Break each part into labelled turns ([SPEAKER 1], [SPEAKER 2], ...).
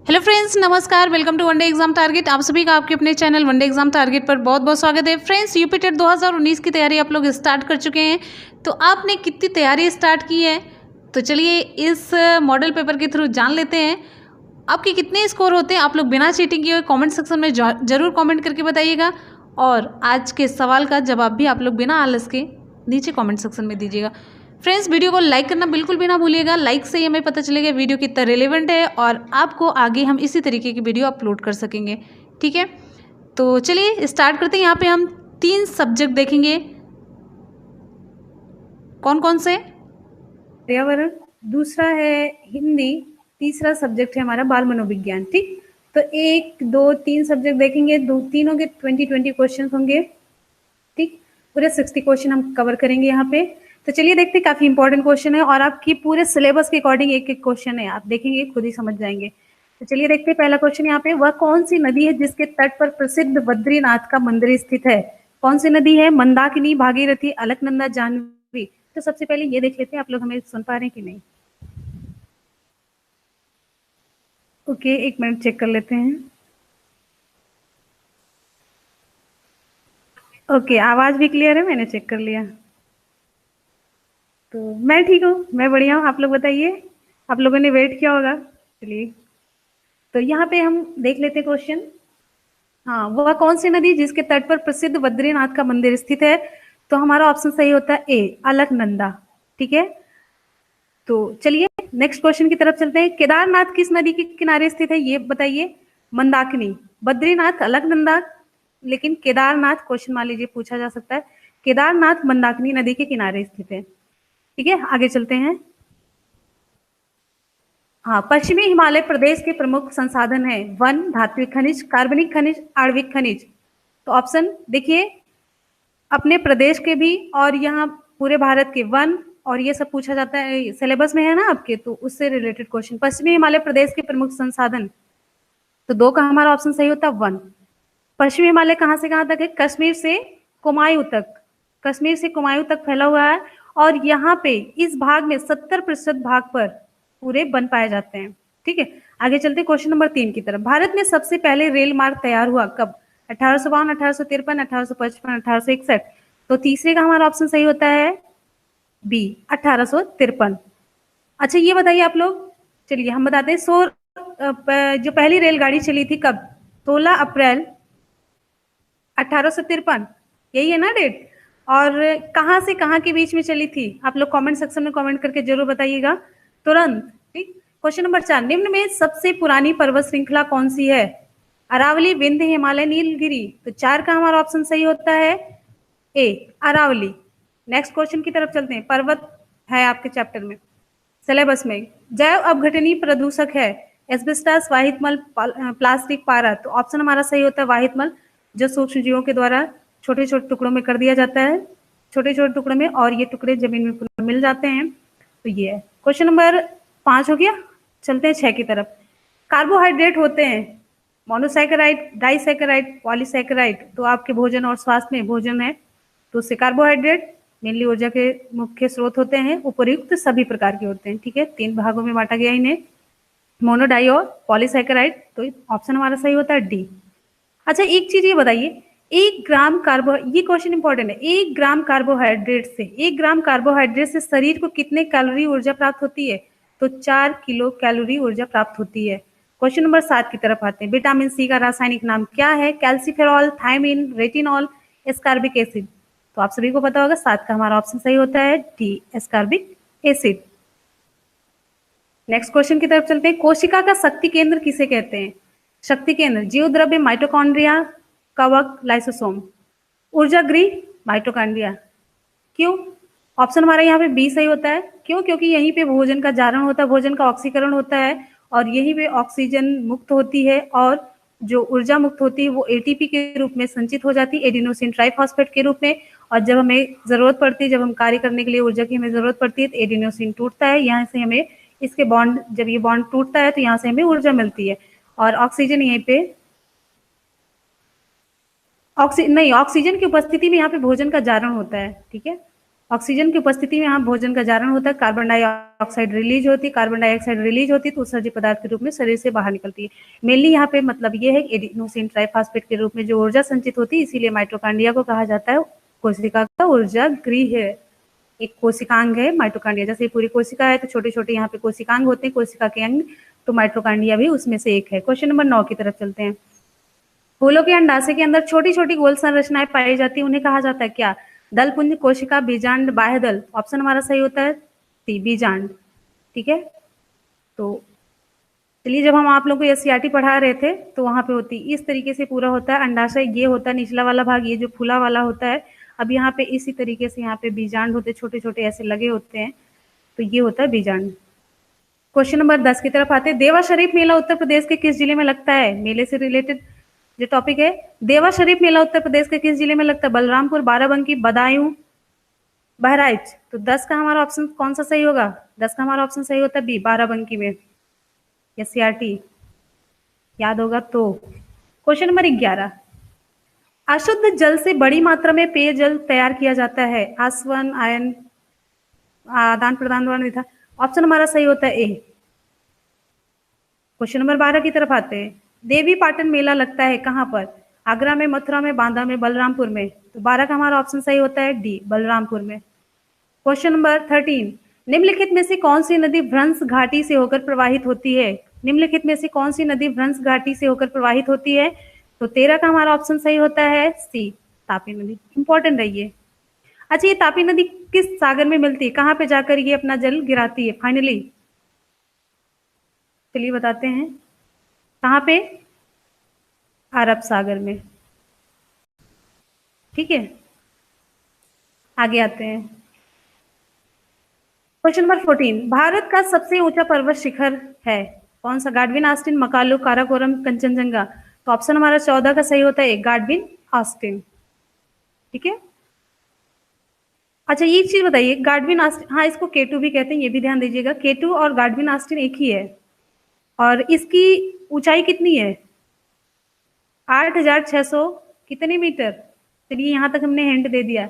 [SPEAKER 1] Hello friends, नमस्कार। Welcome to one day exam target. आप सभी का आपके अपने चैनल वनडे एग्जाम टारगेट पर बहुत बहुत स्वागत है। फ्रेंड्स, यूपी टेट 2019 की तैयारी आप लोग स्टार्ट कर चुके हैं, तो आपने कितनी तैयारी स्टार्ट की है, तो चलिए इस मॉडल पेपर के थ्रू जान लेते हैं आपके कितने स्कोर होते हैं। आप लोग बिना चीटिंग किए कमेंट सेक्शन में जरूर कमेंट करके बताइएगा, और आज के सवाल का जवाब भी आप लोग बिना आलस के नीचे कमेंट सेक्शन में दीजिएगा। फ्रेंड्स, वीडियो को लाइक करना बिल्कुल भी ना भूलिएगा। लाइक से ही हमें पता चलेगा वीडियो कितना रेलेवेंट है, और आपको आगे हम इसी तरीके की वीडियो अपलोड कर सकेंगे। ठीक है, तो चलिए स्टार्ट करते हैं। यहाँ पे हम 3 सब्जेक्ट देखेंगे। कौन कौन से?
[SPEAKER 2] पर्यावरण, दूसरा है हिंदी, तीसरा सब्जेक्ट है हमारा बाल मनोविज्ञान। ठीक, तो 1 2 3 सब्जेक्ट देखेंगे। तीनों के 20 क्वेश्चन होंगे। ठीक, पूरे 60 क्वेश्चन हम कवर करेंगे यहाँ पे। तो चलिए देखते हैं, काफी इंपॉर्टेंट क्वेश्चन है और आपकी पूरे सिलेबस के अकॉर्डिंग एक एक क्वेश्चन है, आप देखेंगे खुद ही समझ जाएंगे। तो चलिए देखते हैं पहला क्वेश्चन यहाँ पे, वह कौन सी नदी है जिसके तट पर प्रसिद्ध बद्रीनाथ का मंदिर स्थित है? कौन सी नदी है? मंदाकिनी, भागीरथी, अलकनंदा, जाह्नवी। तो सबसे पहले ये देख लेते हैं आप लोग हमें सुन पा रहे हैं कि नहीं। ओके, एक मिनट चेक कर लेते हैं। ओके, आवाज भी क्लियर है, मैंने चेक कर लिया। तो मैं ठीक हूँ, मैं बढ़िया हूँ। आप लोग बताइए, आप लोगों ने वेट किया होगा। चलिए, तो यहाँ पे हम देख लेते हैं क्वेश्चन। हाँ, वह कौन सी नदी जिसके तट पर प्रसिद्ध बद्रीनाथ का मंदिर स्थित है? तो हमारा ऑप्शन सही होता है ए, अलकनंदा। ठीक है, तो चलिए नेक्स्ट क्वेश्चन की तरफ चलते हैं। केदारनाथ किस नदी के किनारे स्थित है, ये बताइए। मंदाकिनी, बद्रीनाथ, अलकनंदा, लेकिन केदारनाथ क्वेश्चन मान लीजिए पूछा जा सकता है। केदारनाथ मंदाकिनी नदी के किनारे स्थित है। ठीक है, आगे चलते हैं। हाँ, पश्चिमी हिमालय प्रदेश के प्रमुख संसाधन है वन, धात्विक खनिज, कार्बनिक खनिज, आणविक खनिज। तो ऑप्शन देखिए, अपने प्रदेश के भी और यहाँ पूरे भारत के वन, और ये सब पूछा जाता है सिलेबस में है ना आपके, तो उससे रिलेटेड क्वेश्चन। पश्चिमी हिमालय प्रदेश के प्रमुख संसाधन, तो 2 का हमारा ऑप्शन सही होता है वन। पश्चिमी हिमालय कहाँ से कहाँ तक है? कश्मीर से कुमायूं तक, कश्मीर से कुमायूं तक फैला हुआ है, और यहाँ पे इस भाग में 70% भाग पर पूरे वन पाए जाते हैं। ठीक है, आगे चलते क्वेश्चन नंबर 3 की तरफ। भारत में सबसे पहले रेल मार्ग तैयार हुआ कब? 1852, 1853, 1855, 1861। तो तीसरे का हमारा ऑप्शन सही होता है बी, 1853। अच्छा, ये बताइए आप लोग, चलिए हम बताते हैं। जो पहली रेलगाड़ी चली थी कब? 16 अप्रैल 1853, यही है ना डेट? और कहाँ से कहाँ के बीच में चली थी? आप लोग कमेंट सेक्शन में कमेंट करके जरूर बताइएगा तुरंत। ठीक, क्वेश्चन नंबर 4, निम्न में सबसे पुरानी पर्वत श्रृंखला कौन सी है? अरावली, विंध्य, हिमालय, नीलगिरी। तो 4 का हमारा ऑप्शन सही होता है ए, अरावली। नेक्स्ट क्वेश्चन की तरफ चलते हैं। पर्वत है आपके चैप्टर में, सिलेबस में। जैव अपघटनीय प्रदूषक है एस्बेस्टस, वाहितमल, प्लास्टिक, पारा। तो ऑप्शन हमारा सही होता है वाहितमल, जो सूक्ष्म जीवों के द्वारा छोटे छोटे टुकड़ों में कर दिया जाता है, छोटे छोटे टुकड़ों में, और ये टुकड़े जमीन में पूरा मिल जाते हैं। तो ये है क्वेश्चन नंबर 5 हो गया। चलते हैं 6 की तरफ। कार्बोहाइड्रेट होते हैं मोनोसैकेराइड, डाइसैकेराइड, पॉलीसैकेराइड। तो आपके भोजन और स्वास्थ्य में भोजन है, तो उससे कार्बोहाइड्रेट मेनली ऊर्जा के मुख्य स्रोत होते हैं। उपर्युक्त सभी प्रकार के होते हैं। ठीक है, 3 भागों में बांटा गया इन्हें, मोनो, डाई और पॉलीसैकेराइड। तो ऑप्शन हमारा सही होता है डी। अच्छा, एक चीज ये बताइए, 1 ग्राम कार्बो, ये क्वेश्चन इंपॉर्टेंट है, 1 ग्राम कार्बोहाइड्रेट से, 1 ग्राम कार्बोहाइड्रेट से शरीर को कितने कैलोरी ऊर्जा प्राप्त होती है? तो 4 किलो कैलोरी ऊर्जा प्राप्त होती है। क्वेश्चन नंबर 7 की तरफ आते हैं। विटामिन सी का रासायनिक नाम क्या है? Calciferol, thiamine, retinol, ascorbic acid. तो आप सभी को पता होगा 7 का हमारा ऑप्शन सही होता है D, ascorbic acid. Next question की तरफ चलते हैं। कोशिका का शक्ति केंद्र किसे कहते हैं? शक्ति केंद्र, जीवद्रव्य, माइटोकॉन्ड्रिया, कवक, लाइसोसोम। ऊर्जा गृह, माइटोकॉन्ड्रिया। क्यों? ऑप्शन हमारा यहाँ पे बी सही होता है। क्यों? क्योंकि यहीं पे भोजन का जारण होता है, भोजन का ऑक्सीकरण होता है, और यहीं पे ऑक्सीजन मुक्त होती है, और जो ऊर्जा मुक्त होती है वो एटीपी के रूप में संचित हो जाती है, एडिनोसिन ट्राइफॉस्फेट के रूप में। और जब हमें जरूरत पड़ती है, जब हम कार्य करने के लिए ऊर्जा की हमें जरूरत पड़ती है, तो एडिनोसिन टूटता है, यहाँ से हमें इसके बॉन्ड, जब ये बॉन्ड टूटता है तो यहाँ से हमें ऊर्जा मिलती है। और ऑक्सीजन यहीं पे ऑक्सीजन की उपस्थिति में यहाँ पे भोजन का जारण होता है। ठीक है, ऑक्सीजन की उपस्थिति में यहाँ भोजन का जारण होता है, कार्बन डाइऑक्साइड रिलीज होती है, कार्बन डाइऑक्साइड रिलीज होती है तो उत्सर्जित पदार्थ के रूप में शरीर से बाहर निकलती है। मेनली यहाँ पे मतलब ये है एडिनोसिन ट्राइफॉस्फेट के रूप में जो ऊर्जा संचित होती है, इसीलिए माइटोकॉन्ड्रिया को कहा जाता है कोशिका का ऊर्जा गृह है। एक कोशिकांग है माइटोकॉन्ड्रिया, जैसे पूरी कोशिका है तो छोटे छोटे यहाँ पे कोशिकांग होते हैं, कोशिका के अंग, तो माइटोकॉन्ड्रिया भी उसमें से एक है। क्वेश्चन नंबर 9 की तरफ चलते हैं। फूलों के अंडाशय के अंदर छोटी छोटी गोल संरचनाएं पाई जाती है, उन्हें कहा जाता है क्या? दल, पुंज, कोशिका, बीजांड, बाह्य दल। ऑप्शन हमारा सही होता है सी, बीजांड। ठीक है, तो चलिए, जब हम आप लोग को एससीईआरटी पढ़ा रहे थे तो वहां पे होती इस तरीके से पूरा होता है अंडाशय, ये होता है निचला वाला भाग, ये जो फूला वाला होता है। अब यहाँ पे इसी तरीके से यहाँ पे बीजांड होते, छोटे छोटे ऐसे लगे होते हैं, तो ये होता है बीजांड। क्वेश्चन नंबर 10 की तरफ आते हैं। देवा शरीफ मेला उत्तर प्रदेश के किस जिले में लगता है? मेले से रिलेटेड जो टॉपिक है, देवा शरीफ मेला उत्तर प्रदेश के किस जिले में लगता है? बलरामपुर, बाराबंकी, बदायूं, बहराइच। तो 10 का हमारा ऑप्शन कौन सा सही होगा? 10 का हमारा ऑप्शन सही होता है बी, बाराबंकी में। एससीईआरटी याद होगा तो। Question number 11। अशुद्ध जल से बड़ी मात्रा में पेयजल तैयार किया जाता है, आसवन, आयन, आदान प्रदान द्वारा नहीं था। ऑप्शन हमारा सही होता है ए। क्वेश्चन नंबर 12 की तरफ आते हैं। देवी पाटन मेला लगता है कहाँ पर? आगरा में, मथुरा में, बांदा में, बलरामपुर में। तो 12 का हमारा ऑप्शन सही होता है डी, बलरामपुर में। Question number 13। निम्नलिखित में से कौन सी नदी भ्रंश घाटी से होकर प्रवाहित होती है? निम्नलिखित में से कौन सी नदी भ्रंश घाटी से होकर प्रवाहित होती है? तो 13 का हमारा ऑप्शन सही होता है सी, तापी नदी। इंपॉर्टेंट है ये। अच्छा, ये तापी नदी किस सागर में मिलती है? कहाँ पे जाकर ये अपना जल गिराती है फाइनली? चलिए बताते हैं, कहाँ पे? अरब सागर में। ठीक है, आगे आते हैं। Question number 14। भारत का सबसे ऊंचा पर्वत शिखर है कौन सा? गाडविन आस्टिन, मकालू, काराकोरम, कंचनजंगा। तो ऑप्शन हमारा 14 का सही होता है गाडविन आस्टिन। ठीक है, अच्छा ये चीज बताइए, गाडविन आस्टिन, हाँ इसको केटू भी कहते हैं, ये भी ध्यान दीजिएगा। केटू और गाडविन आस्टिन एक ही है, और इसकी ऊंचाई कितनी है? 8,600 कितने मीटर? चलिए यहाँ तक हमने हिंट दे दिया,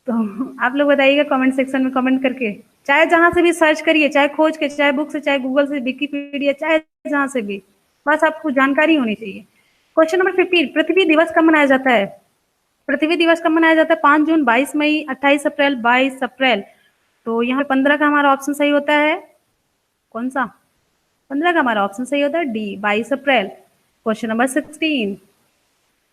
[SPEAKER 2] तो आप लोग बताइएगा कमेंट सेक्शन में कमेंट करके, चाहे जहां से भी सर्च करिए, चाहे खोज के, चाहे बुक से, चाहे गूगल से, विकिपीडिया, चाहे जहां से भी, बस आपको जानकारी होनी चाहिए। Question number 15। पृथ्वी दिवस कब मनाया जाता है? पृथ्वी दिवस कब मनाया जाता है? 5 जून, 22 मई, 28 अप्रैल, 22 अप्रैल। तो यहाँ 15 का हमारा ऑप्शन सही होता है कौन सा? 15 का हमारा ऑप्शन सही होता है डी, 22 अप्रैल। Question number 16।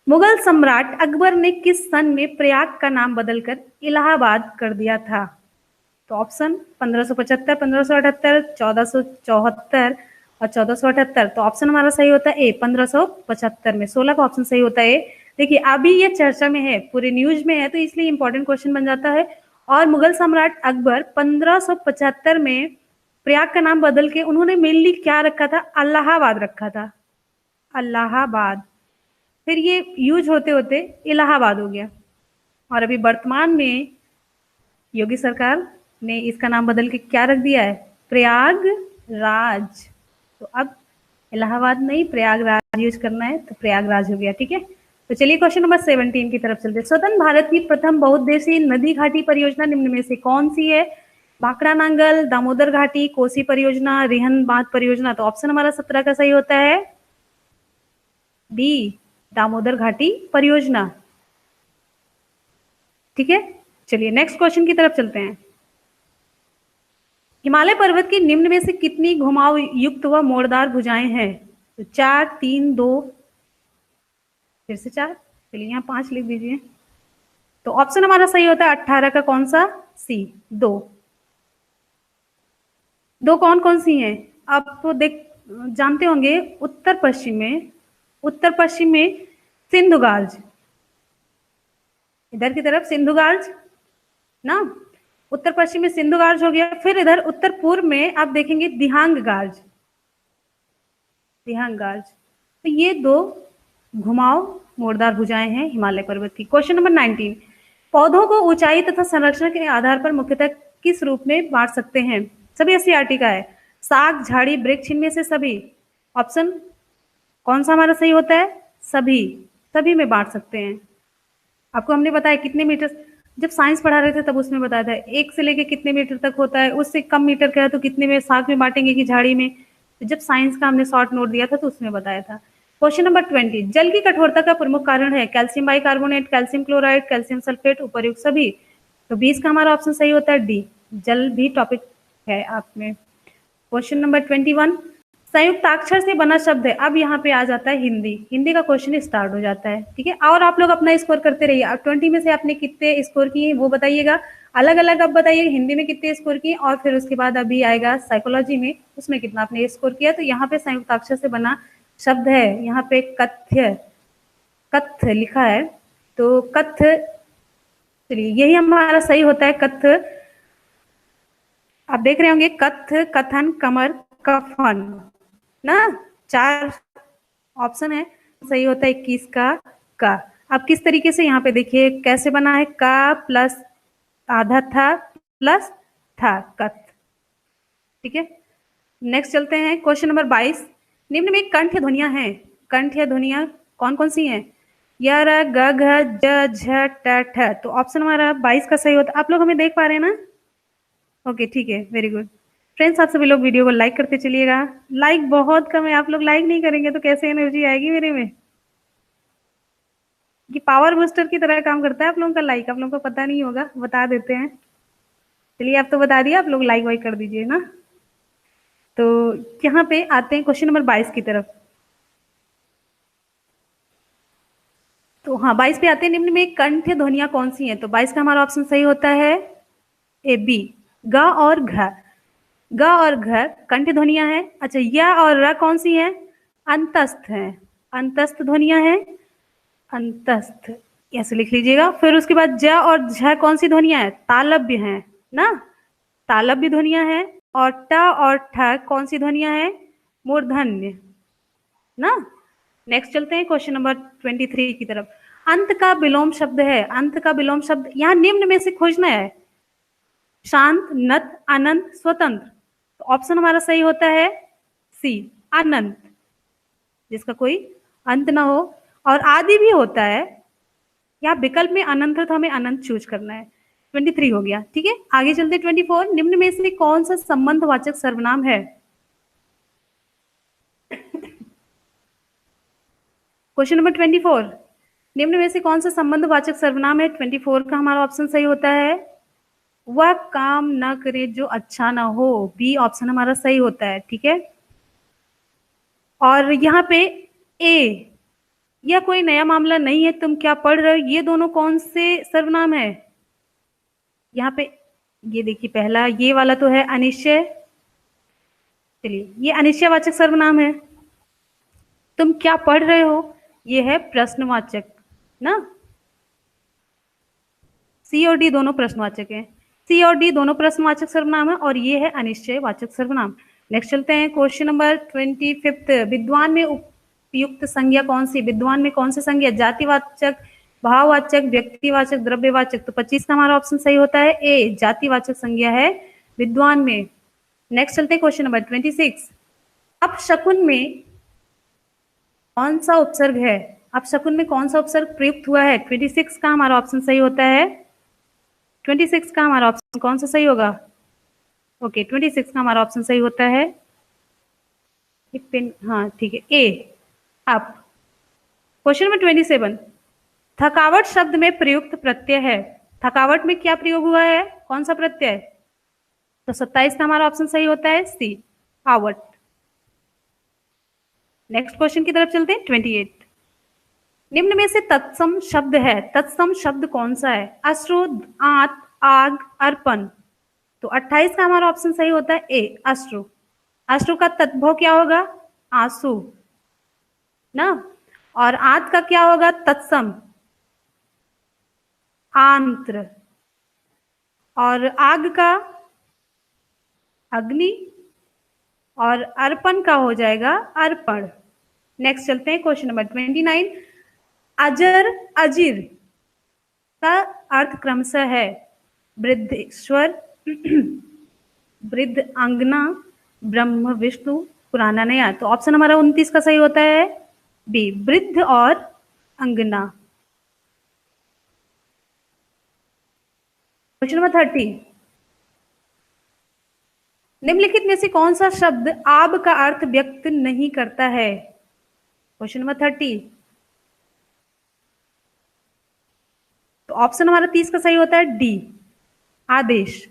[SPEAKER 2] मुगल सम्राट अकबर ने किस सन में प्रयाग का नाम बदलकर इलाहाबाद कर दिया था? तो ऑप्शन 1575, 1578, 1474 और 1478। तो ऑप्शन हमारा सही होता है ए, 1575 में। 16 का ऑप्शन सही होता है ए। देखिए अभी ये चर्चा में है, पूरे न्यूज में है, तो इसलिए इंपॉर्टेंट क्वेश्चन बन जाता है। और मुगल सम्राट अकबर 1575 में प्रयाग का नाम बदल के उन्होंने मेनली क्या रखा था? इलाहाबाद रखा था, इलाहाबाद। फिर ये यूज होते होते इलाहाबाद हो गया, और अभी वर्तमान में योगी सरकार ने इसका नाम बदल के क्या रख दिया है? प्रयागराज। तो अब इलाहाबाद नहीं, प्रयागराज यूज करना है, तो प्रयागराज हो गया। ठीक है, तो चलिए क्वेश्चन नंबर 17 की तरफ चलते हैं। स्वतंत्र भारत की प्रथम बहुउद्देशीय नदी घाटी परियोजना निम्न में से कौन सी है? भाखड़ा नांगल, दामोदर घाटी, कोसी परियोजना, रिहन बांध परियोजना। तो ऑप्शन हमारा 17 का सही होता है बी, दामोदर घाटी परियोजना। ठीक है, चलिए नेक्स्ट क्वेश्चन की तरफ चलते हैं। हिमालय पर्वत की निम्न में से कितनी घुमाव युक्त व मोड़दार भुजाएं हैं? तो 4, 3, 2, फिर से 4, चलिए यहाँ 5 लिख दीजिए। तो ऑप्शन हमारा सही होता है 18 का कौन सा? सी, 2। दो कौन कौन सी हैं? आप तो जानते होंगे, उत्तर पश्चिम में सिंधु गार्ज, इधर की तरफ सिंधु गार्ज ना, उत्तर पश्चिम में सिंधु गार्ज हो गया। फिर इधर उत्तर पूर्व में आप देखेंगे दिहांग गार्ज, तो ये 2 घुमाव मोड़दार भुजाएं हैं हिमालय पर्वत की। Question number 19। पौधों को ऊंचाई तथा संरक्षण के आधार पर मुख्यतः किस रूप में बांट सकते हैं? सभी एससीईआरटी का है। साग, झाड़ी, वृक्ष, इनमें से सभी। ऑप्शन कौन सा हमारा सही होता है? सभी में बांट सकते हैं। आपको हमने बताया कितने मीटर, जब साइंस पढ़ा रहे थे तब उसमें बताया था 1 से लेके कितने मीटर तक होता है, उससे कम मीटर का है तो कितने में साग में बांटेंगे कि झाड़ी में। तो जब साइंस का हमने शॉर्ट नोट दिया था तो उसमें बताया था। क्वेश्चन नंबर 20, जल की कठोरता का प्रमुख कारण है calcium bicarbonate, calcium chloride, calcium sulphate, उपर्युक्त सभी। तो 20 का हमारा ऑप्शन सही होता है डी, जल भी टॉपिक है आप में। क्वेश्चन नंबर 21, संयुक्ताक्षर से बना शब्द है। अब यहाँ पे आ जाता है हिंदी, हिंदी का क्वेश्चन स्टार्ट हो जाता है, ठीक है। और आप लोग अपना स्कोर करते रहिए। अब 20 में से आपने कितने स्कोर किए वो बताइएगा, अलग अलग अब बताइए हिंदी में कितने स्कोर किए, और फिर उसके बाद अभी आएगा साइकोलॉजी में, उसमें कितना आपने स्कोर किया। तो यहाँ पे संयुक्ताक्षर से बना शब्द है, यहाँ पे कथ्य, कथ्य लिखा है, तो कथ्य, चलिए यही हमारा सही होता है, कथ्य। आप देख रहे होंगे कथ्य, कथन, कमर, कफन ना, 4 ऑप्शन है, सही होता है 21 का। अब किस तरीके से यहाँ पे देखिए कैसे बना है, का प्लस आधा था प्लस था, कथ, ठीक है। नेक्स्ट चलते हैं क्वेश्चन नंबर 22, निम्न में कंठ ध्वनियां हैं, कंठ या ध्वनियां कौन कौन सी हैं, य र ग घ ज झ ट ठ। तो ऑप्शन हमारा 22 का सही होता है। आप लोग हमें देख पा रहे हैं ना? ओके ठीक है, वेरी गुड। फ्रेंड्स आप सभी लोग वीडियो को लाइक करते चलिएगा, लाइक बहुत कम है, आप लोग लाइक नहीं करेंगे तो कैसे एनर्जी आएगी मेरे में। ये पावर बूस्टर की तरह काम करता है आप लोगों का लाइक, आप लोगों को पता नहीं होगा, बता देते हैं। चलिए आप तो बता दिया, आप लोग लाइक वाइक कर दीजिए ना। तो यहाँ पे आते हैं क्वेश्चन नंबर 22 की तरफ। तो हाँ 22 पे आते हैं, निम्न में कंठ ध्वनियां कौन सी हैं। तो 22 का हमारा ऑप्शन सही होता है ए बी, ग और घ। ग और घ कंठ ध्वनियां हैं। अच्छा य और र कौन सी हैं, अंतस्थ हैं, अंतस्थ ध्वनियां हैं, अंतस्थ ऐसे लिख लीजिएगा। फिर उसके बाद ज और झ कौन सी ध्वनियां हैं, तालव्य हैं ना, तालव्य ध्वनियां हैं। और ट और ठ कौन सी ध्वनियां हैं, मूर्धन्य ना। नेक्स्ट चलते हैं क्वेश्चन नंबर 23 की तरफ। अंत का विलोम शब्द है, अंत का विलोम शब्द यहाँ निम्न में से खोजना है, शांत, नत, अनंत, स्वतंत्र। तो ऑप्शन हमारा सही होता है सी, अनंत, जिसका कोई अंत ना हो। और आदि भी होता है, या विकल्प में अनंत है तो हमें अनंत चूज करना है। 23 हो गया, ठीक है। आगे चलते 24, निम्न में से कौन सा संबंधवाचक सर्वनाम है। क्वेश्चन नंबर 24, निम्न में से कौन सा संबंधवाचक सर्वनाम है। 24 का हमारा ऑप्शन सही होता है वह काम न करे जो अच्छा ना हो, बी ऑप्शन हमारा सही होता है, ठीक है। और यहाँ पे ए, यह कोई नया मामला नहीं है, तुम क्या पढ़ रहे हो, ये दोनों कौन से सर्वनाम है। यहाँ पे ये देखिए पहला ये वाला तो है अनिश्चय, चलिए ये अनिश्चयवाचक सर्वनाम है। तुम क्या पढ़ रहे हो ये है प्रश्नवाचक ना, सी और डी दोनों प्रश्नवाचक हैं, सी और डी दोनों प्रश्नवाचक सर्वनाम है, और ये है अनिश्चयवाचक सर्वनाम। नेक्स्ट चलते हैं क्वेश्चन नंबर 25, विद्वान में उपयुक्त संज्ञा कौन सी, विद्वान में कौन सी संज्ञा, जातिवाचक, भाववाचक, व्यक्तिवाचक, द्रव्यवाचक। तो 25 का हमारा ऑप्शन सही होता है ए, जातिवाचक संज्ञा है विद्वान में। नेक्स्ट चलते हैं क्वेश्चन नंबर 26, अपशकुन में कौन सा उपसर्ग है, अपशकुन में कौन सा उपसर्ग प्रयुक्त हुआ है। 26 का हमारा ऑप्शन सही होता है, 26 का हमारा ऑप्शन कौन सा सही होगा, ओके 26 का हमारा ऑप्शन सही होता है पेन, हाँ ठीक है ए, अप। क्वेश्चन नंबर 27, थकावट शब्द में प्रयुक्त प्रत्यय है, थकावट में क्या प्रयोग हुआ है, कौन सा प्रत्यय। तो 27 का हमारा ऑप्शन सही होता है सी, आवट। नेक्स्ट क्वेश्चन की तरफ चलते हैं 28, निम्न में से तत्सम शब्द है, तत्सम शब्द कौन सा है, अश्रु, आंत, आग, अर्पण। तो 28 का हमारा ऑप्शन सही होता है ए, अश्रु। अश्रु का तत्भव क्या होगा, आंसू ना। और आंत का क्या होगा, तत्सम, आंत्र। और आग का अग्नि, और अर्पण का हो जाएगा अर्पण। नेक्स्ट चलते हैं क्वेश्चन नंबर 29, अजर, अजिर का अर्थ क्रमशः है वृद्धेश्वर, वृद्ध अंगना, ब्रह्म विष्णु, पुराना नया। तो ऑप्शन हमारा 29 का सही होता है बी, वृद्ध और अंगना। क्वेश्चन नंबर 30, निम्नलिखित में से कौन सा शब्द आब का अर्थ व्यक्त नहीं करता है? क्वेश्चन नंबर 30, तो ऑप्शन हमारा 30 का सही होता है डी, आदेश।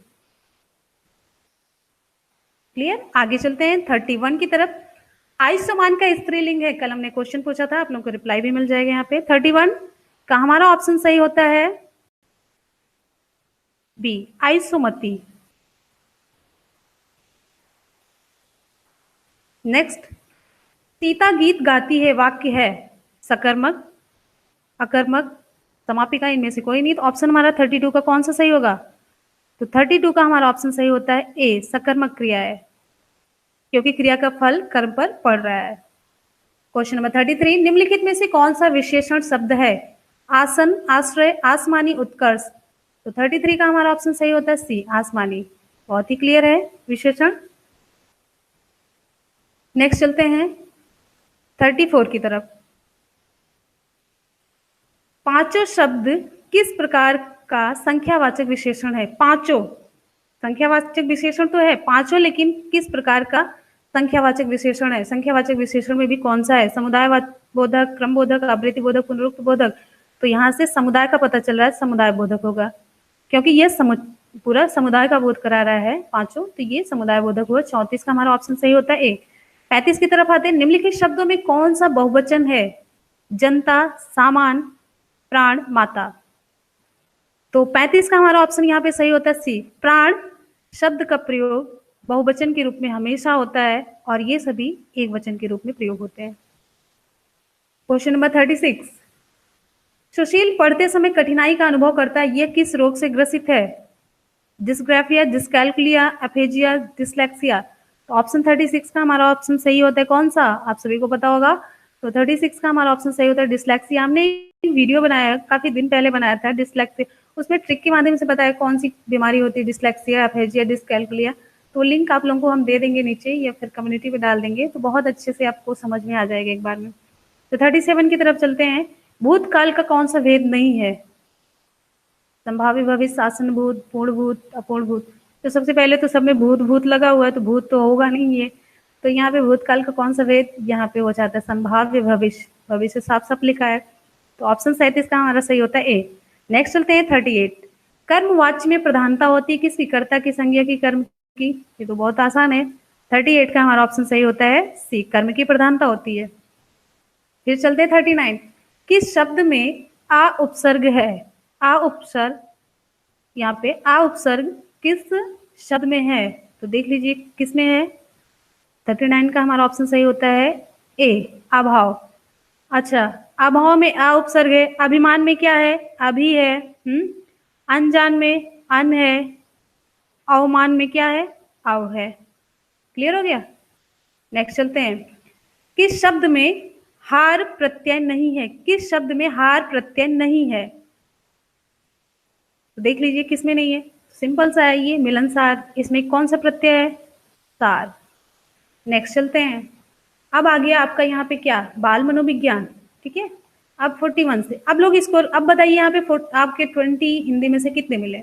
[SPEAKER 2] क्लियर? आगे चलते हैं 31 की तरफ। आयुष्मान का स्त्रीलिंग है, कल हमने क्वेश्चन पूछा था, आप लोगों को रिप्लाई भी मिल जाएगा यहाँ पे। 31 का हमारा ऑप्शन सही होता है बी, आयुष्मती। नेक्स्ट, सीता गीत गाती है वाक्य है सकर्मक, अकर्मक, समापिका, इनमें से कोई नहीं। तो ऑप्शन हमारा 32 का कौन सा सही होगा? तो 32 का हमारा ऑप्शन सही होता है ए, सकर्मक क्रिया है, क्योंकि क्रिया का फल कर्म पर पड़ रहा है। क्वेश्चन नंबर 33, निम्नलिखित में से कौन सा विशेषण शब्द है? आसन, आश्रय, आसमानी, उत्कर्ष। तो 33 का हमारा ऑप्शन सही होता है सी, आसमानी। बहुत ही क्लियर है विशेषण। नेक्स्ट चलते हैं 34 की तरफ। पांचों शब्द किस प्रकार का संख्यावाचक विशेषण है? पांचों संख्यावाचक विशेषण तो है पांचों, लेकिन किस प्रकार का संख्यावाचक विशेषण है? संख्यावाचक विशेषण में भी कौन सा है? समुदाय बोधक, क्रम बोधक, आवृत्ति बोधक, पुनरुक्त बोधक। तो यहाँ से समुदाय का पता चल रहा है, समुदाय बोधक होगा, क्योंकि ये पूरा समुदाय का बोध करा रहा है पांचों, तो ये समुदाय बोधक हुआ। 34 का हमारा ऑप्शन सही होता है ए। 35 की तरफ आते हैं, निम्नलिखित शब्दों में कौन सा बहुवचन है? जनता, सामान, प्राण, माता। तो 35 का हमारा ऑप्शन यहाँ पे सही होता है सी, प्राण शब्द का प्रयोग बहुवचन के रूप में हमेशा होता है, और ये सभी एक वचन के रूप में प्रयोग होते हैं। क्वेश्चन नंबर 36, सुशील पढ़ते समय कठिनाई का अनुभव करता है, यह किस रोग से ग्रसित है? Dysgraphia, dyscalculia, aphasia, dyslexia. तो ऑप्शन 36 का हमारा ऑप्शन सही होता है कौन सा? आप सभी को पता होगा। तो 36 का हमारा ऑप्शन सही होता है डिसलेक्सिया। हमने वीडियो बनाया, काफी दिन पहले बनाया था डिसलेक्सिया, उसमें ट्रिक के माध्यम से बताया कौन सी बीमारी होती है, डिसलेक्सिया, एफेजिया, डिसकैल्कुलिया। तो लिंक आप लोगों को हम दे देंगे नीचे, या फिर कम्युनिटी पे डाल देंगे, तो बहुत अच्छे से आपको समझ में आ जाएगा एक बार में। तो 37 की तरफ चलते हैं। भूतकाल का कौन सा भेद नहीं है? संभाव्य, भविष्य, शासन भूत, पूर्ण भूत, अपूर्ण भूत। तो सबसे पहले तो सब में भूत भूत लगा हुआ है, तो भूत तो होगा नहीं ये। तो यहाँ पे भूतकाल का कौन सा भेद? यहाँ पे हो जाता है संभाव्य भविष्य, भविष्य साफ साफ लिखा है। तो ऑप्शन 37 का हमारा सही होता है ए। नेक्स्ट चलते हैं 38, कर्म वाच्य में प्रधानता होती है किसकी? कर्ता की, संज्ञा की, कर्म की। ये तो बहुत आसान है। 38 का हमारा ऑप्शन सही होता है सी, कर्म की प्रधानता होती है। फिर चलते हैं 39, किस शब्द में आ उपसर्ग है? आ उपसर्ग, यहाँ पे आ उपसर्ग किस शब्द में है? तो देख लीजिए किस में है। 39 का हमारा ऑप्शन सही होता है ए, अभाव। अच्छा, अभाव में आ उपसर्ग है, अभिमान में क्या है? अभी है, अनजान में अन है, अवमान में क्या है? अव है। क्लियर हो गया? नेक्स्ट चलते हैं, किस शब्द में हार प्रत्यय नहीं है? किस शब्द में हार प्रत्यय नहीं है? तो देख लीजिए किसमें नहीं है। सिंपल सा है ये, मिलनसार। इसमें कौन सा प्रत्यय है? सार। नेक्स्ट चलते हैं, अब आ गया आपका यहाँ पे क्या? बाल मनोविज्ञान। ठीक है, अब 41 से अब लोग इसको, अब बताइए यहाँ पे आपके 20 हिंदी में से कितने मिले?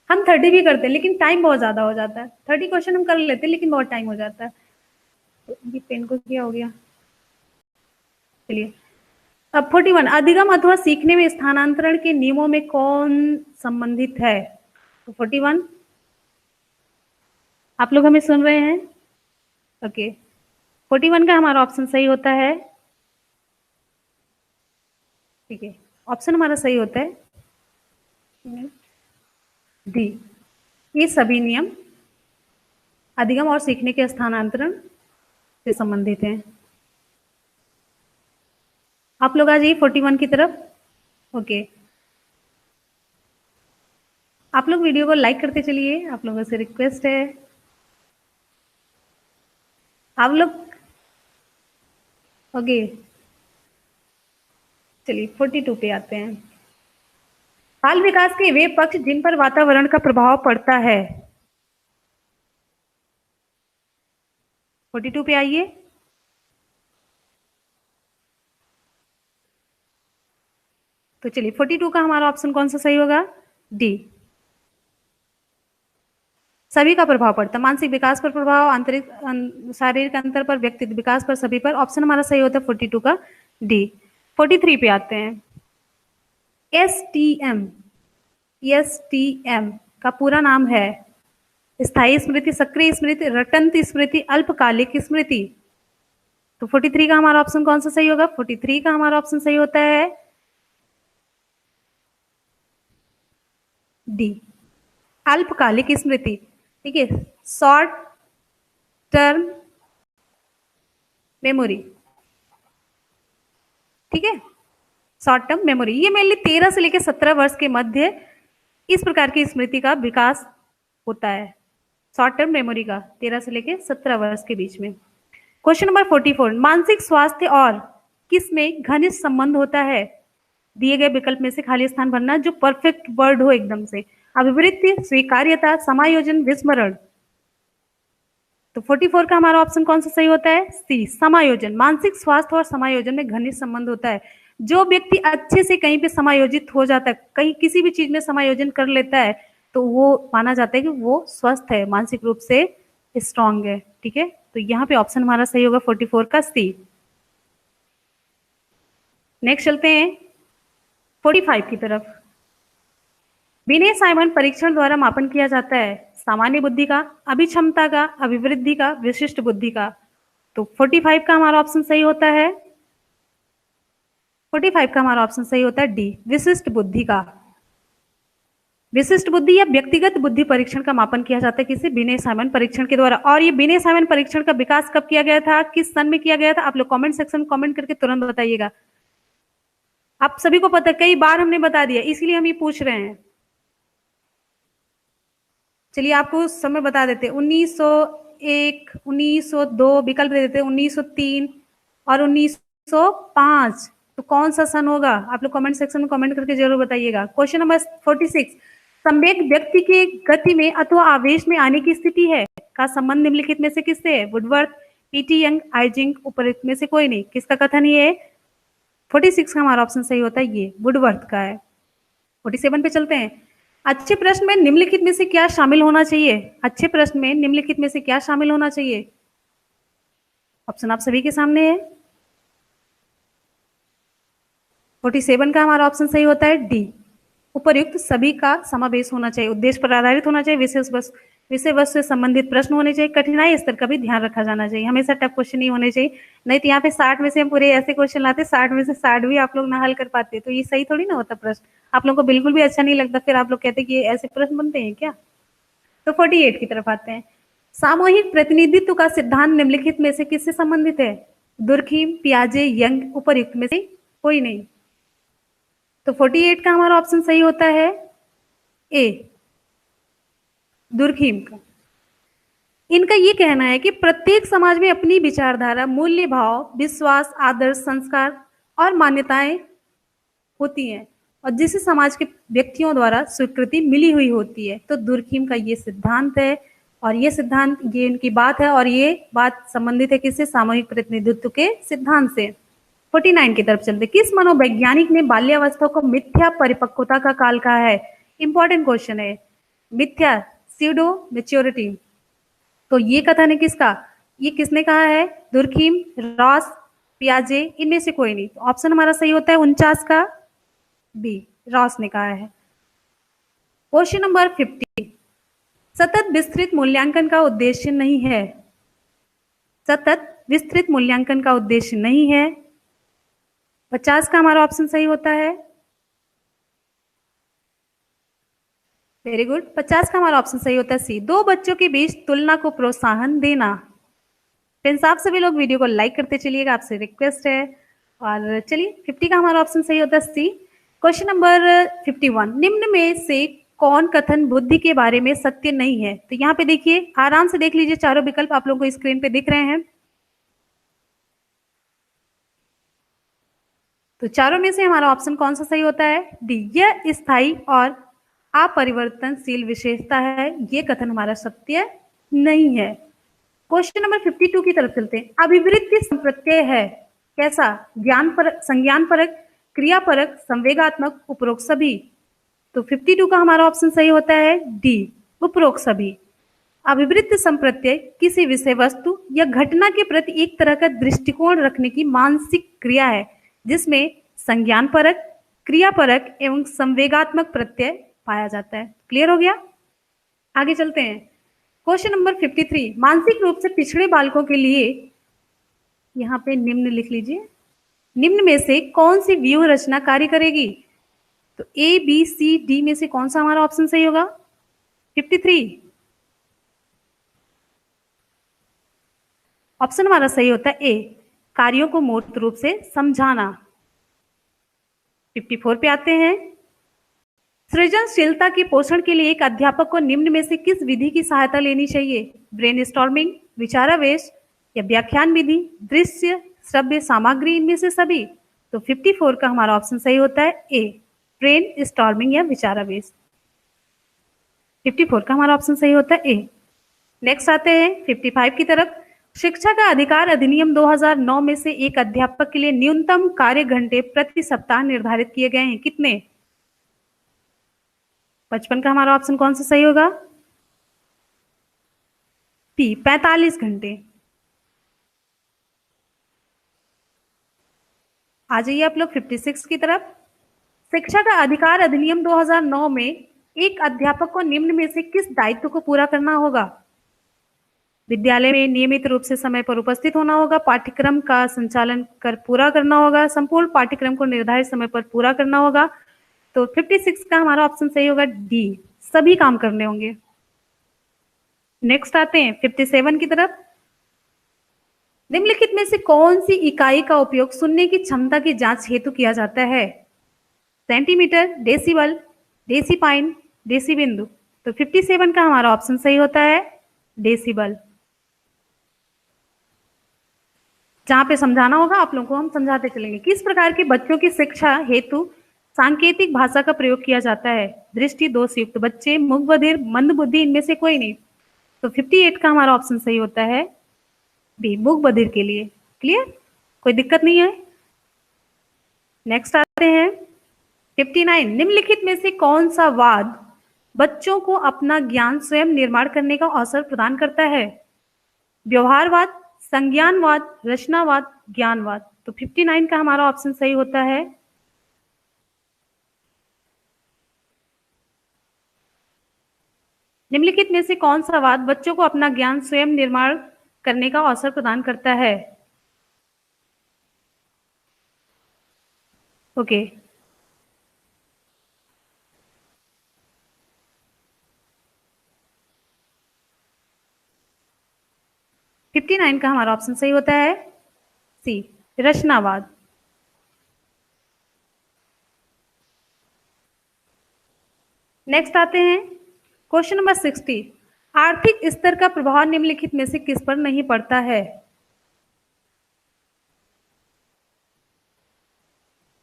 [SPEAKER 2] हम 30 भी करते हैं, लेकिन टाइम बहुत ज्यादा हो जाता है। 30 क्वेश्चन हम कर लेते हैं, लेकिन बहुत टाइम हो जाता है। तो ये पेन को क्या हो गया? चलिए, अब 41, अधिगम अथवा सीखने में स्थानांतरण के नियमों में कौन संबंधित है? तो 41, आप लोग हमें सुन रहे हैं? ओके, 41 का हमारा ऑप्शन सही होता है, ठीक है, ऑप्शन हमारा सही होता है डी, ये सभी नियम अधिगम और सीखने के स्थानांतरण से संबंधित हैं। आप लोग आ जाइए 41 की तरफ। ओके, आप लोग वीडियो को लाइक करते चलिए, आप लोगों से रिक्वेस्ट है। आप लोग ओके, चलिए 42 पे आते हैं। बाल विकास के वे पक्ष जिन पर वातावरण का प्रभाव पड़ता है। 42 पे आइए। तो चलिए 42 का हमारा ऑप्शन कौन सा सही होगा? डी, सभी का प्रभाव पड़ता है। मानसिक विकास पर प्रभाव, आंतरिक शारीरिक अंतर पर, व्यक्तित्व विकास पर, सभी पर। ऑप्शन हमारा सही होता है 42 का डी। 43 पे आते हैं। एसटीएम, एसटीएम का पूरा नाम है स्थायी स्मृति, सक्रिय स्मृति, रटंत स्मृति, अल्पकालिक स्मृति। तो 43 का हमारा ऑप्शन कौन सा सही होगा? 43 का हमारा ऑप्शन सही होता है डी, अल्पकालिक स्मृति। ठीक है, शॉर्ट टर्म मेमोरी। ठीक है, शॉर्ट टर्म मेमोरी ये मेनली 13 से लेकर 17 वर्ष के मध्य इस प्रकार की स्मृति का विकास होता है। शॉर्ट टर्म मेमोरी का 13 से लेकर 17 वर्ष के बीच में। क्वेश्चन नंबर 44, मानसिक स्वास्थ्य और किस में घनिष्ठ संबंध होता है? दिए गए विकल्प में से खाली स्थान भरना जो परफेक्ट वर्ड हो एकदम से। अभिवृत्ति, स्वीकार्यता, समायोजन, विस्मरण। तो 44 का हमारा ऑप्शन कौन सा सही होता है? सी, समायोजन। मानसिक स्वास्थ्य और समायोजन में घनिष्ठ संबंध होता है। जो व्यक्ति अच्छे से कहीं पे समायोजित हो जाता है, कहीं किसी भी चीज में समायोजन कर लेता है, तो वो माना जाता है कि वो स्वस्थ है, मानसिक रूप से स्ट्रांग है। ठीक है, तो यहाँ पे ऑप्शन हमारा सही होगा 44 का सी। नेक्स्ट चलते हैं 45 की तरफ। विनय साइमन परीक्षण द्वारा मापन किया जाता है सामान्य बुद्धि का, अभिक्षमता का, अभिवृद्धि का, विशिष्ट बुद्धि का। तो 45 का हमारा ऑप्शन सही होता है, 45 का हमारा ऑप्शन सही होता है डी, विशिष्ट बुद्धि का। विशिष्ट बुद्धि या व्यक्तिगत बुद्धि परीक्षण का मापन किया जाता है किसी? विनय साइमन परीक्षण के द्वारा। और ये विनय साइमन परीक्षण का विकास कब किया गया था, किस सन में किया गया था? आप लोग कमेंट सेक्शन में कमेंट करके तुरंत बताइएगा। आप सभी को पता है, कई बार हमने बता दिया, इसलिए हम ये पूछ रहे हैं। चलिए आपको समय बता देते, 1901, 1902 विकल्प दे देते, 1903 और 1905। तो कौन सा सन होगा? आप लोग कमेंट सेक्शन में कमेंट करके जरूर बताइएगा। क्वेश्चन नंबर 46, संवेग व्यक्ति के गति में अथवा आवेश में आने की स्थिति है का संबंध निम्नलिखित में से किससे है? वुडवर्थ, पीटी यंग, आइजिंग, उपरोक्त में से कोई नहीं। किसका कथन ये है? 46 का हमारा ऑप्शन सही होता है ये, वुडवर्थ का है। 47 पे चलते हैं। अच्छे प्रश्न में निम्नलिखित में से क्या शामिल होना चाहिए? अच्छे प्रश्न में निम्नलिखित में से क्या शामिल होना चाहिए? ऑप्शन आप सभी के सामने है। 47 का हमारा ऑप्शन सही होता है डी, उपर्युक्त सभी का समावेश होना चाहिए, उद्देश्य पर आधारित होना चाहिए, विषय वस्तु से संबंधित प्रश्न होने चाहिए, कठिनाई स्तर का भी ध्यान रखा जाना चाहिए। हमेशा टफ क्वेश्चन नहीं होने चाहिए, नहीं तो यहाँ पे 60 में से हम पूरे ऐसे क्वेश्चन लाते, 60 में से 60 भी आप लोग ना हल कर पाते, तो ये सही थोड़ी ना होता प्रश्न। आप लोगों को बिल्कुल भी अच्छा नहीं लगता, फिर आप लोग कहते कि ऐसे प्रश्न बनते हैं क्या? तो 48 की तरफ आते हैं। सामूहिक प्रतिनिधित्व का सिद्धांत निम्नलिखित में से किससे संबंधित है? दुर्खीम, पियाजे, यंग, उपर्युक्त में से कोई नहीं। तो 48 का हमारा ऑप्शन सही होता है ए, दुर्खीम का। इनका ये कहना है कि प्रत्येक समाज में अपनी विचारधारा, मूल्य, भाव, विश्वास, आदर्श, संस्कार और मान्यताएं होती हैं और जिसे समाज के व्यक्तियों द्वारा स्वीकृति मिली हुई होती है। तो दुर्खीम का ये सिद्धांत है और ये सिद्धांत, ये इनकी बात है और ये बात संबंधित है किससे? सामूहिक प्रतिनिधित्व के सिद्धांत से। 49 की तरफ चलते। किस मनोवैज्ञानिक ने बाल्यावस्था को मिथ्या परिपक्वता का काल कहा है? इंपॉर्टेंट क्वेश्चन है। मिथ्या, स्यूडो मैच्योरिटी। तो ये कथन है किसका? ये किसने कहा है? दुर्खीम, रॉस, पियाजे, इनमें से कोई नहीं। तो ऑप्शन हमारा सही होता है 49 का बी, रॉस ने कहा है। क्वेश्चन नंबर 50, सतत विस्तृत मूल्यांकन का उद्देश्य नहीं है। सतत विस्तृत मूल्यांकन का उद्देश्य नहीं है। 50 का हमारा ऑप्शन सही होता है, वेरी गुड, 50 का हमारा ऑप्शन सही होता है सी, दो बच्चों के बीच तुलना को प्रोत्साहन देना। फ्रेंड्स आप सभी लोग वीडियो को लाइक करते चलिएगा, आपसे रिक्वेस्ट है। और चलिए 50 का हमारा ऑप्शन सही होता है सी। क्वेश्चन नंबर 51, निम्न में से कौन कथन बुद्धि के बारे में सत्य नहीं है? तो यहाँ पे देखिए, आराम से देख लीजिए, चारों विकल्प आप लोगों को स्क्रीन पे दिख रहे हैं। तो चारों में से हमारा ऑप्शन कौन सा सही होता है? डी, यह स्थायी और अपरिवर्तनशील विशेषता है, ये कथन हमारा सत्य नहीं है। क्वेश्चन नंबर 52 की तरफ चलते हैं। अभिवृत्ति संप्रत्यय है कैसा? ज्ञान परक, संज्ञान परक, क्रिया परक, संवेगात्मक, उपरोक्त सभी। तो 52 का हमारा ऑप्शन सही होता है डी, उपरोक्त सभी। अभिवृत्त संप्रत्यय किसी विषय वस्तु या घटना के प्रति एक तरह का दृष्टिकोण रखने की मानसिक क्रिया है जिसमें संज्ञान परक, क्रिया परक एवं संवेगात्मक प्रत्यय पाया जाता है। क्लियर हो गया? आगे चलते हैं। क्वेश्चन नंबर 53, मानसिक रूप से पिछड़े बालकों के लिए यहाँ पे निम्न लिख लीजिए। निम्न में से कौन सी व्यूह रचना कार्य करेगी? तो ए, बी, सी, डी में से कौन सा हमारा ऑप्शन सही होगा? 53 ऑप्शन हमारा सही होता है ए, कार्यों को मूर्त रूप से समझाना। 54 पे आते हैं। सृजनशीलता के पोषण के लिए एक अध्यापक को निम्न में से किस विधि की सहायता लेनी चाहिए? ब्रेनस्टॉर्मिंग, विचारावेश या व्याख्यान विधि, दृश्य, श्रव्य सामग्री, इनमें से सभी? तो 54 का हमारा ऑप्शन सही होता है ए, ब्रेनस्टॉर्मिंग या विचारावेश। 54 का हमारा ऑप्शन सही होता है ए। नेक्स्ट आते हैं 55 की तरफ। शिक्षा का अधिकार अधिनियम 2009 में से एक अध्यापक के लिए न्यूनतम कार्य घंटे प्रति सप्ताह निर्धारित किए गए हैं। कितने? 55 का हमारा ऑप्शन कौन सा सही होगा? पी, 45 घंटे। आ जाइए आप लोग 56 की तरफ। शिक्षा का अधिकार अधिनियम 2009 में एक अध्यापक को निम्न में से किस दायित्व को पूरा करना होगा? विद्यालय में नियमित रूप से समय पर उपस्थित होना होगा, पाठ्यक्रम का संचालन कर पूरा करना होगा, संपूर्ण पाठ्यक्रम को निर्धारित समय पर पूरा करना होगा। तो 56 का हमारा ऑप्शन सही होगा डी, सभी काम करने होंगे। नेक्स्ट आते हैं 57 की तरफ। निम्नलिखित में से कौन सी इकाई का उपयोग सुनने की क्षमता की जांच हेतु किया जाता है? सेंटीमीटर, डेसिबल, डेसीपाइन, डेसीबिंदु। तो 57 का हमारा ऑप्शन सही होता है डेसिबल। जहां पे समझाना होगा आप लोगों को हम समझाते चलेंगे। किस प्रकार के बच्चों की शिक्षा हेतु सांकेतिक भाषा का प्रयोग किया जाता है? दृष्टि दोष युक्त बच्चे, मूक बधिर, मंद बुद्धि, इनमें से कोई नहीं। तो 58 का हमारा ऑप्शन सही होता है बी, मूक बधिर के लिए। क्लियर? कोई दिक्कत नहीं है। नेक्स्ट आते हैं 59। निम्नलिखित में से कौन सा वाद बच्चों को अपना ज्ञान स्वयं निर्माण करने का अवसर प्रदान करता है? व्यवहारवाद, संज्ञानवाद, रचनावाद, ज्ञानवाद। तो 59 का हमारा ऑप्शन सही होता है निम्नलिखित में से कौन सा वाद बच्चों को अपना ज्ञान स्वयं निर्माण करने का अवसर प्रदान करता है? ओके। फिफ्टी 59 का हमारा ऑप्शन सही होता है सी, रचनावाद। नेक्स्ट आते हैं क्वेश्चन नंबर 60। आर्थिक स्तर का प्रभाव निम्नलिखित में से किस पर नहीं पड़ता है?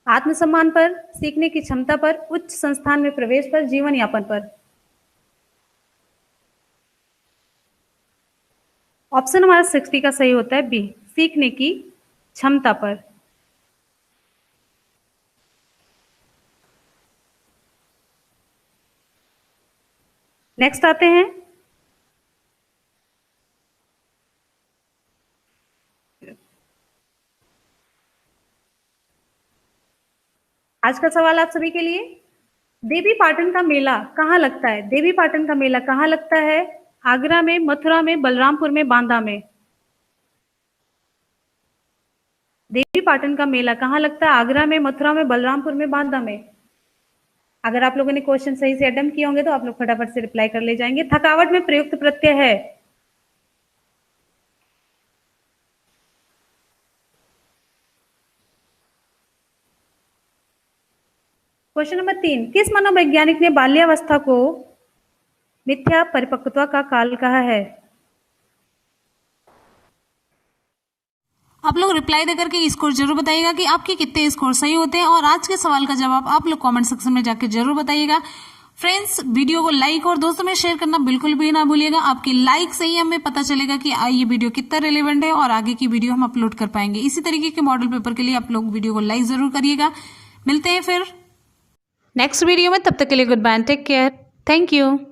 [SPEAKER 2] आत्मसम्मान पर, सीखने की क्षमता पर, उच्च संस्थान में प्रवेश पर, जीवन यापन पर। ऑप्शन हमारा 60 का सही होता है बी, सीखने की क्षमता पर। नेक्स्ट आते हैं आज का सवाल आप सभी के लिए। देवी पाटन का मेला कहाँ लगता है? देवी पाटन का मेला कहाँ लगता है? आगरा में, मथुरा में, बलरामपुर में, बांदा में। देवी पाटन का मेला कहाँ लगता है? आगरा में, मथुरा में, बलरामपुर में, बांदा में। अगर आप लोगों ने क्वेश्चन सही से अटेम्प्ट किए होंगे तो आप लोग फटाफट से रिप्लाई कर ले जाएंगे। थकावट में प्रयुक्त प्रत्यय है। Question number 3। किस मनोवैज्ञानिक ने बाल्यावस्था को मिथ्या परिपक्वता का काल कहा है?
[SPEAKER 1] आप लोग रिप्लाई देकर के स्कोर जरूर बताइएगा कि आपके कितने स्कोर सही होते हैं, और आज के सवाल का जवाब आप लोग कमेंट सेक्शन में जाके जरूर बताइएगा। फ्रेंड्स, वीडियो को लाइक और दोस्तों में शेयर करना बिल्कुल भी ना भूलिएगा। आपकी लाइक से ही हमें पता चलेगा कि ये वीडियो कितना रिलेवेंट है और आगे की वीडियो हम अपलोड कर पाएंगे। इसी तरीके के मॉडल पेपर के लिए आप लोग वीडियो को लाइक जरूर करिएगा। मिलते हैं फिर नेक्स्ट वीडियो में, तब तक के लिए good bye, take care, thank you.